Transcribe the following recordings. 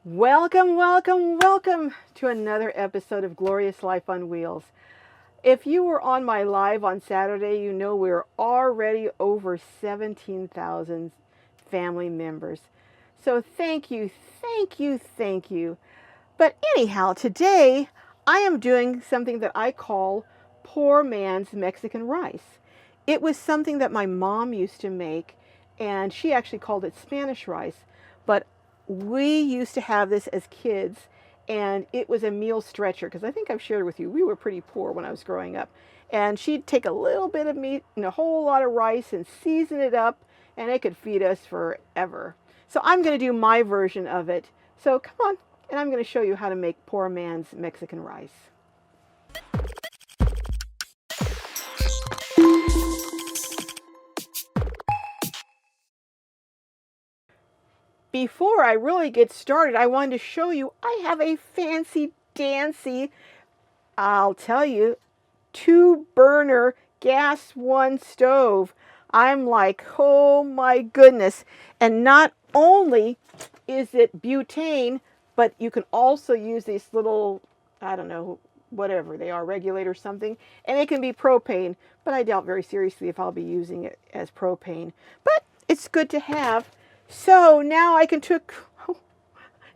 Welcome, welcome, welcome to another episode of Glorious Life on Wheels. If you were on my live on Saturday, you know we're already over 17,000 family members. So thank you, thank you, thank you. But anyhow, today I am doing something that I call poor man's Mexican rice. It was something that my mom used to make, and she actually called it Spanish rice. But we used to have this as kids, and it was a meal stretcher because I think I've shared with you, we were pretty poor when I was growing up. And she'd take a little bit of meat and a whole lot of rice and season it up, and it could feed us forever. So I'm going to do my version of it. So come on, and I'm going to show you how to make poor man's Mexican rice. Before I really get started, I wanted to show you I have a fancy dancy, I'll tell you, 2-burner gas one stove. I'm like, oh my goodness. And not only is it butane, but you can also use these little, I don't know, whatever they are, regulator something, and it can be propane, but I doubt very seriously if I'll be using it as propane. But it's good to have. So now I can cook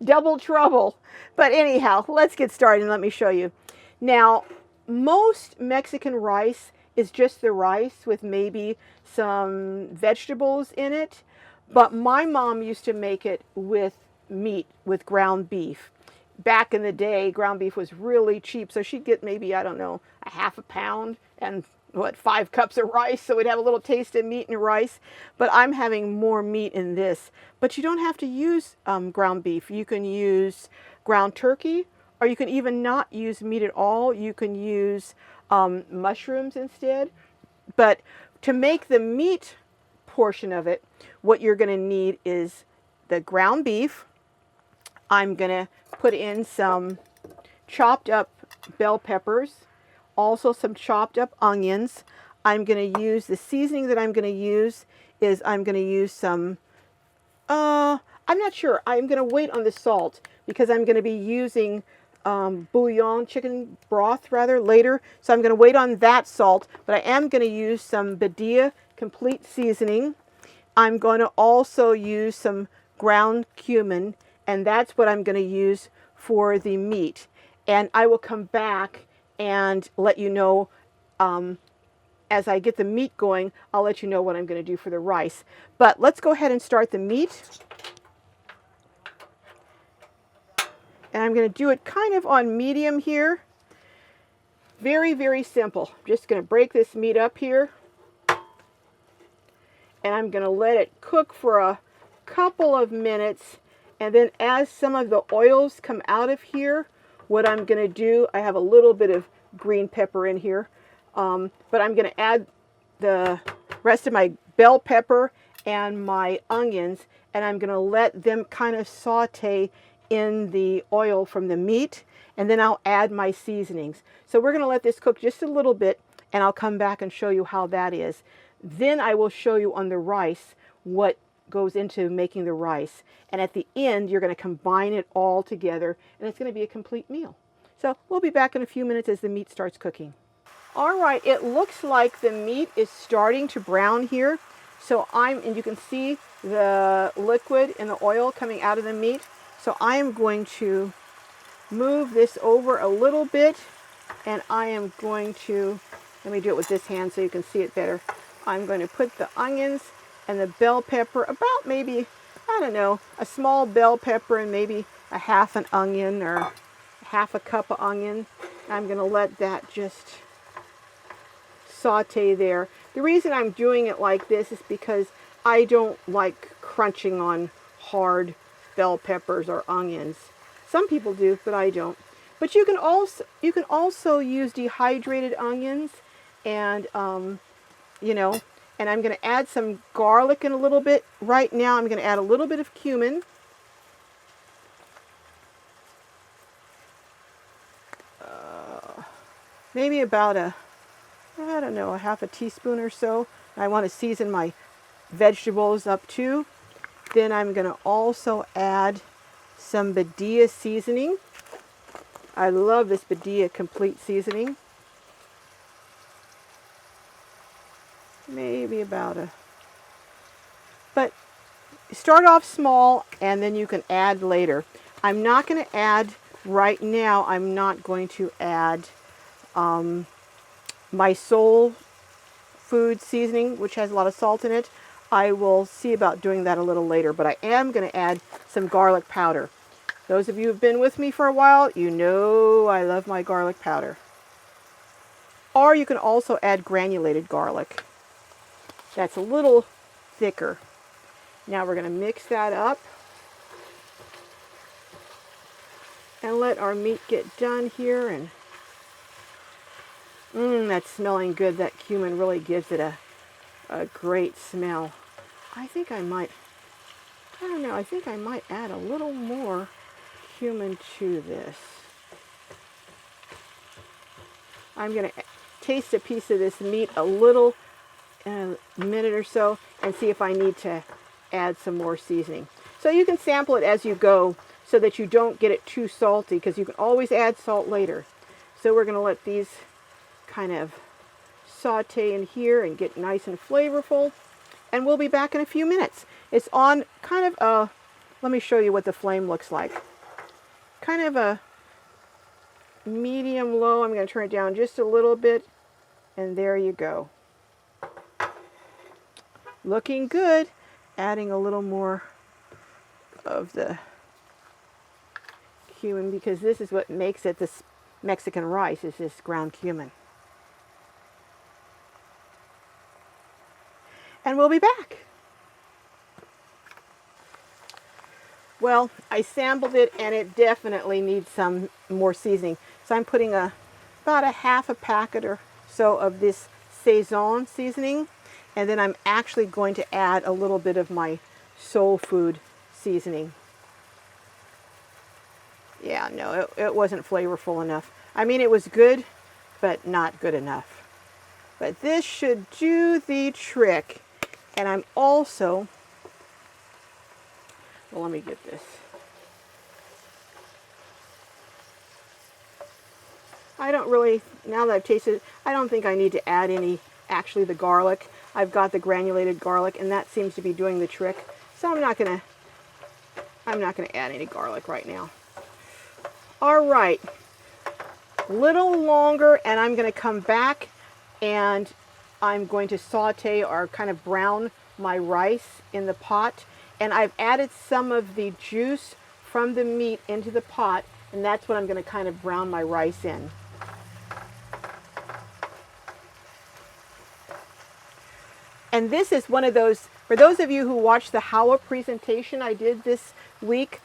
double trouble. But anyhow, let's get started and let me show you. Now, most Mexican rice is just the rice with maybe some vegetables in it. But my mom used to make it with meat, with ground beef. Back in the day, ground beef was really cheap. So she'd get maybe, I don't know, a half a pound and 5 cups of rice, so we'd have a little taste of meat and rice. But I'm having more meat in this. But you don't have to use ground beef. You can use ground turkey, or you can even not use meat at all. You can use mushrooms instead. But to make the meat portion of it, what you're going to need is the ground beef. I'm going to put in some chopped up bell peppers, also some chopped up onions. I'm going to use, the seasoning that I'm going to use is I'm going to use some, I'm not sure. I'm going to wait on the salt because I'm going to be using bouillon, chicken broth rather, later. So I'm going to wait on that salt, but I am going to use some Badia complete seasoning. I'm going to also use some ground cumin, and that's what I'm going to use for the meat. And I will come back and let you know, as I get the meat going, I'll let you know what I'm going to do for the rice. But let's go ahead and start the meat. And I'm going to do it kind of on medium here. Very, very simple. I'm just going to break this meat up here. And I'm going to let it cook for a couple of minutes. And then as some of the oils come out of here, what I'm going to do, I have a little bit of green pepper in here, but I'm going to add the rest of my bell pepper and my onions, and I'm going to let them kind of saute in the oil from the meat, and then I'll add my seasonings. So we're going to let this cook just a little bit, and I'll come back and show you how that is. Then I will show you on the rice what goes into making the rice. And at the end, you're going to combine it all together, and it's going to be a complete meal. So we'll be back in a few minutes as the meat starts cooking. All right, it looks like the meat is starting to brown here. So and you can see the liquid and the oil coming out of the meat. So I am going to move this over a little bit, and I am going to, let me do it with this hand so you can see it better. I'm going to put the onions and the bell pepper, about maybe, I don't know, a small bell pepper and maybe a half an onion or half a cup of onion. I'm going to let that just saute there. The reason I'm doing it like this is because I don't like crunching on hard bell peppers or onions. Some people do, but I don't. But you can also use dehydrated onions, and you know, and I'm going to add some garlic in a little bit. Right now I'm going to add a little bit of cumin. Maybe about I don't know, a half a teaspoon or so. I want to season my vegetables up too. Then I'm going to also add some Badia seasoning. I love this Badia complete seasoning. Maybe about a, but start off small and then you can add later. I'm not going to add right now. I'm not going to add my soul food seasoning, which has a lot of salt in it. I will see about doing that a little later, but I am going to add some garlic powder. Those of you who've been with me for a while, you know I love my garlic powder. Or you can also add granulated garlic. That's a little thicker. Now we're going to mix that up and let our meat get done here. And that's smelling good. That cumin really gives it a great smell. I think I might add a little more cumin to this. I'm going to taste a piece of this meat a little in a minute or so and see if I need to add some more seasoning. So you can sample it as you go so that you don't get it too salty, because you can always add salt later. So we're going to let these kind of saute in here and get nice and flavorful, and we'll be back in a few minutes. It's on kind of a, let me show you what the flame looks like. Kind of a medium low. I'm going to turn it down just a little bit, and there you go. Looking good. Adding a little more of the cumin, because this is what makes it this Mexican rice, is this ground cumin. And we'll be back. Well, I sampled it and it definitely needs some more seasoning. So I'm putting about a half a packet or so of this Saison seasoning. And then I'm actually going to add a little bit of my soul food seasoning. Yeah, no, it wasn't flavorful enough. I mean, it was good, but not good enough. But this should do the trick. And I'm also, well, let me get this. I don't really, now that I've tasted it, I don't think I need to add any, actually the garlic. I've got the granulated garlic, and that seems to be doing the trick. So I'm not gonna add any garlic right now. All right, little longer, and I'm gonna come back and I'm going to saute or kind of brown my rice in the pot. And I've added some of the juice from the meat into the pot, and that's what I'm going to kind of brown my rice in. And this is one of those, for those of you who watched the Howa presentation I did this week,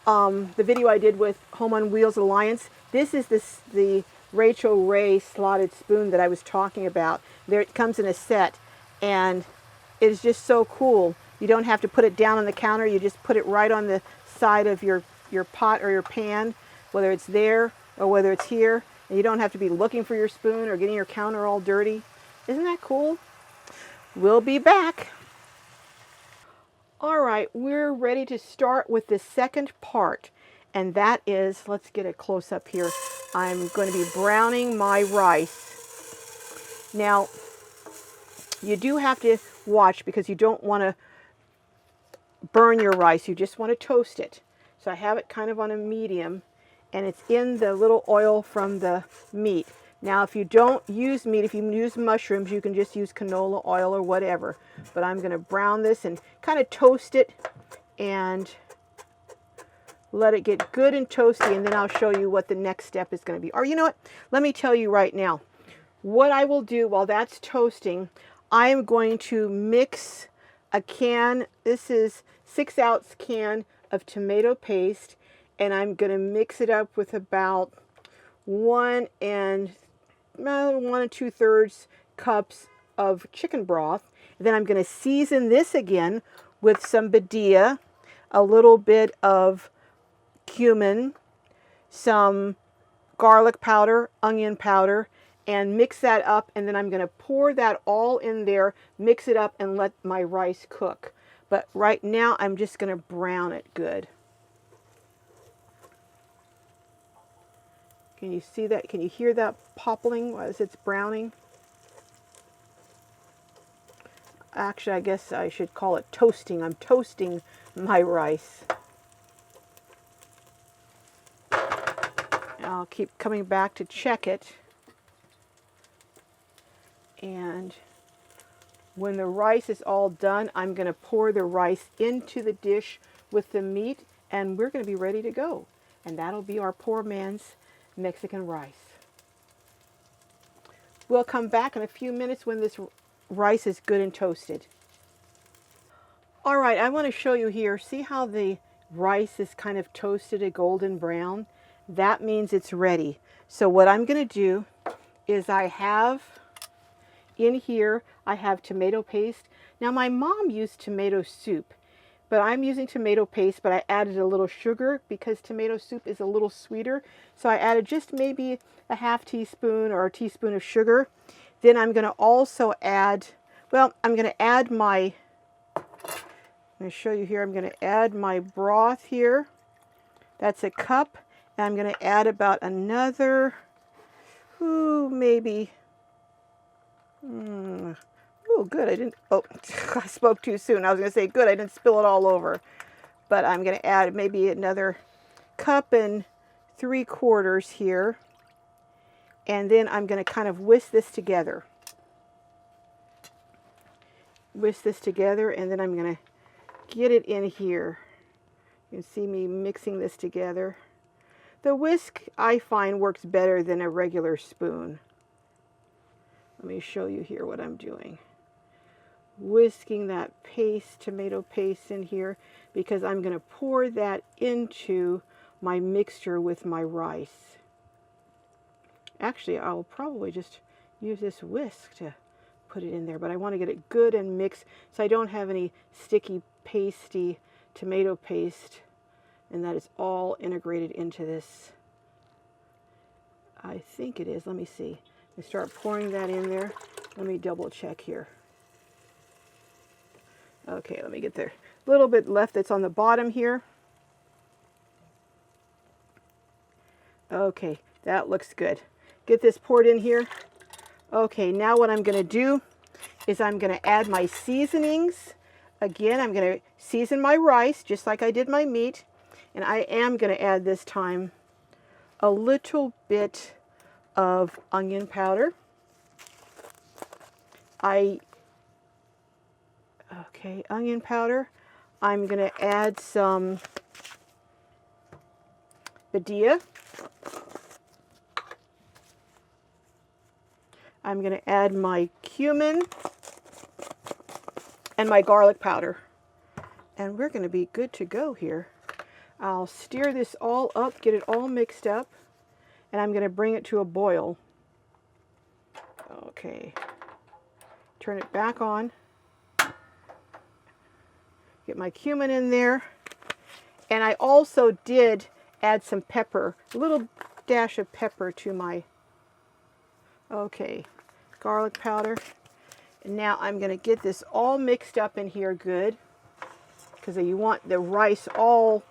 the video I did with Home on Wheels Alliance, this is the Rachel Ray slotted spoon that I was talking about. There, it comes in a set, and it is just so cool. You don't have to put it down on the counter. You just put it right on the side of your pot or your pan, whether it's there or whether it's here. And you don't have to be looking for your spoon or getting your counter all dirty. Isn't that cool? We'll be back. All right, we're ready to start with the second part. And that is, let's get a close up here. I'm going to be browning my rice. Now, you do have to watch, because you don't want to burn your rice. You just want to toast it. So I have it kind of on a medium, and it's in the little oil from the meat. Now, if you don't use meat, if you use mushrooms, you can just use canola oil or whatever. But I'm going to brown this and kind of toast it and let it get good and toasty, and then I'll show you what the next step is going to be. Or you know what? Let me tell you right now. What I will do while that's toasting, I am going to mix a can. This is 6-ounce can of tomato paste, and I'm going to mix it up with about 1 2/3 cups of chicken broth. And then I'm going to season this again with some Badia, a little bit of cumin, some garlic powder, onion powder, and mix that up. And then I'm going to pour that all in there, mix it up, and let my rice cook. But right now I'm just going to brown it good. Can you see that? Can you hear that popping as it's browning? Actually, I guess I should call it toasting. I'm toasting my rice. I'll keep coming back to check it. And when the rice is all done, I'm going to pour the rice into the dish with the meat, and we're going to be ready to go. And that'll be our poor man's Mexican rice. We'll come back in a few minutes when this rice is good and toasted. All right, I want to show you here. See how the rice is kind of toasted a golden brown? That means it's ready. So what I'm going to do is I have in here, I have tomato paste. Now my mom used tomato soup, but I'm using tomato paste, but I added a little sugar because tomato soup is a little sweeter. So I added just maybe a half teaspoon or a teaspoon of sugar. Then I'm going to also add, well, I'm going to add my, I'm going to show you here, I'm going to add my broth here. That's a cup. And I'm going to add about another, maybe, oh, good, I didn't, oh, I spoke too soon. I was going to say, good, I didn't spill it all over. But I'm going to add maybe another cup and 3/4 here. And then I'm going to kind of whisk this together. Whisk this together, and then I'm going to get it in here. You can see me mixing this together. The whisk, I find, works better than a regular spoon. Let me show you here what I'm doing. Whisking that paste, tomato paste in here, because I'm going to pour that into my mixture with my rice. Actually, I'll probably just use this whisk to put it in there, but I want to get it good and mixed so I don't have any sticky, pasty tomato paste, and that is all integrated into this. I think it is. Let me see. I start pouring that in there. Let me double check here. Okay, let me get there. A little bit left that's on the bottom here. Okay, that looks good. Get this poured in here. Okay, now what I'm going to do is I'm going to add my seasonings. Again, I'm going to season my rice just like I did my meat. And I am going to add this time a little bit of onion powder. Onion powder. I'm going to add some badilla. I'm going to add my cumin and my garlic powder. And we're going to be good to go here. I'll stir this all up, get it all mixed up, and I'm going to bring it to a boil. Okay. Turn it back on. Get my cumin in there. And I also did add some pepper, a little dash of pepper to my, garlic powder. And now I'm going to get this all mixed up in here good, because you want the rice all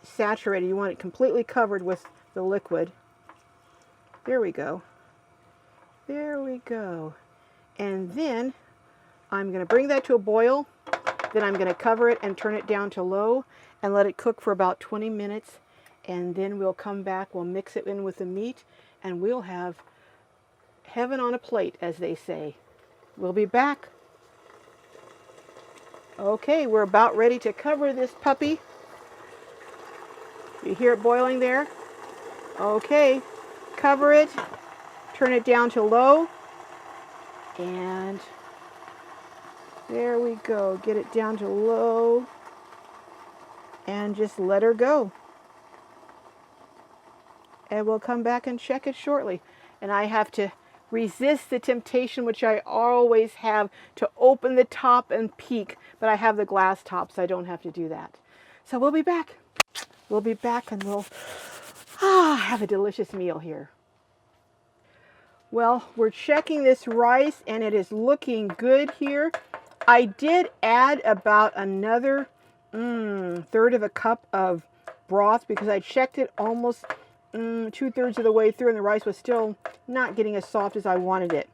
saturated. You want it completely covered with the liquid. There we go. There we go. And then I'm going to bring that to a boil. Then I'm going to cover it and turn it down to low and let it cook for about 20 minutes. And then we'll come back, we'll mix it in with the meat, and we'll have heaven on a plate, as they say. We'll be back. Okay, we're about ready to cover this puppy. You hear it boiling there? Okay, cover it, turn it down to low, and there we go. Get it down to low, and just let her go. And we'll come back and check it shortly. And I have to resist the temptation, which I always have, to open the top and peek, but I have the glass top, so I don't have to do that. So we'll be back. We'll be back, and we'll have a delicious meal here. Well, we're checking this rice, and it is looking good here. I did add about another 1/3 of a cup of broth because I checked it almost 2/3 of the way through and the rice was still not getting as soft as I wanted it.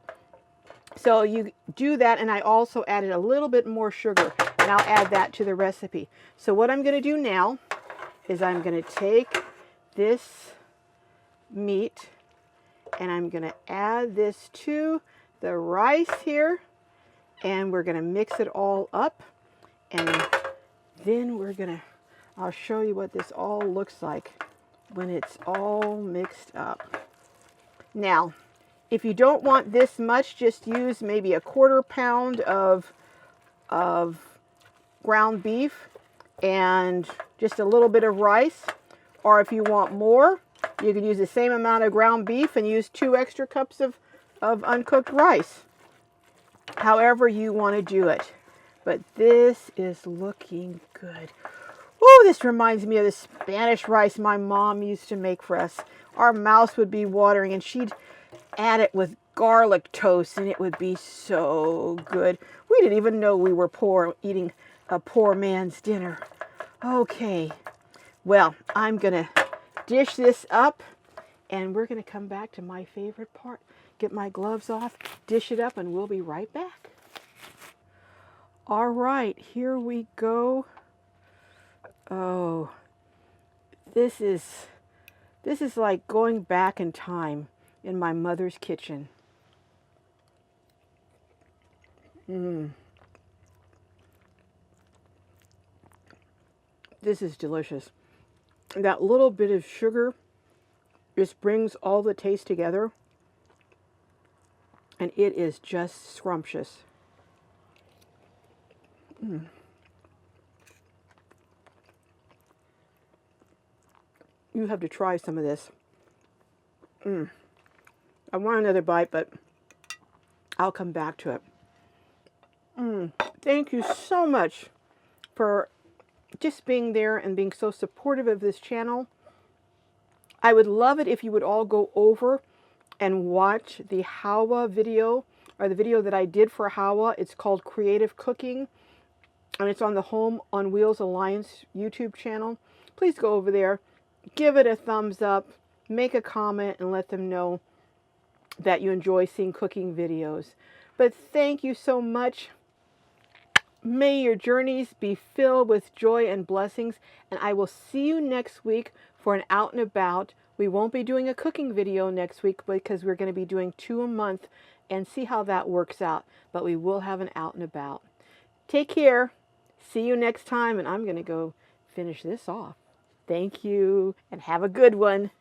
So you do that, and I also added a little bit more sugar, and I'll add that to the recipe. So what I'm going to do now is I'm going to take this meat and I'm going to add this to the rice here, and we're going to mix it all up, and then I'll show you what this all looks like when it's all mixed up. Now, if you don't want this much, just use maybe 1/4 pound of ground beef and just a little bit of rice. Or if you want more, you can use the same amount of ground beef and use 2 extra cups of uncooked rice. However you want to do it. But this is looking good. Oh, this reminds me of the Spanish rice my mom used to make for us. Our mouths would be watering, and she'd add it with garlic toast, and it would be so good. We didn't even know we were poor, eating a poor man's dinner. Okay, well, I'm gonna dish this up, and we're gonna come back to my favorite part. Get my gloves off, dish it up, and we'll be right back. All right, here we go. Oh, this is like going back in time in my mother's kitchen. This is delicious. That little bit of sugar just brings all the taste together, and it is just scrumptious. You have to try some of this. I want another bite, but I'll come back to it. Thank you so much for just being there and being so supportive of this channel. I would love it if you would all go over and watch the Hawa video, or the video that I did for Hawa. It's called Creative Cooking, and it's on the Home on Wheels Alliance YouTube channel. Please go over there, give it a thumbs up, make a comment, and let them know that you enjoy seeing cooking videos. But thank you so much. May your journeys be filled with joy and blessings, and I will see you next week for an out and about. We won't be doing a cooking video next week because we're going to be doing 2 a month and see how that works out, but we will have an out and about. Take care. See you next time, and I'm going to go finish this off. Thank you, and have a good one.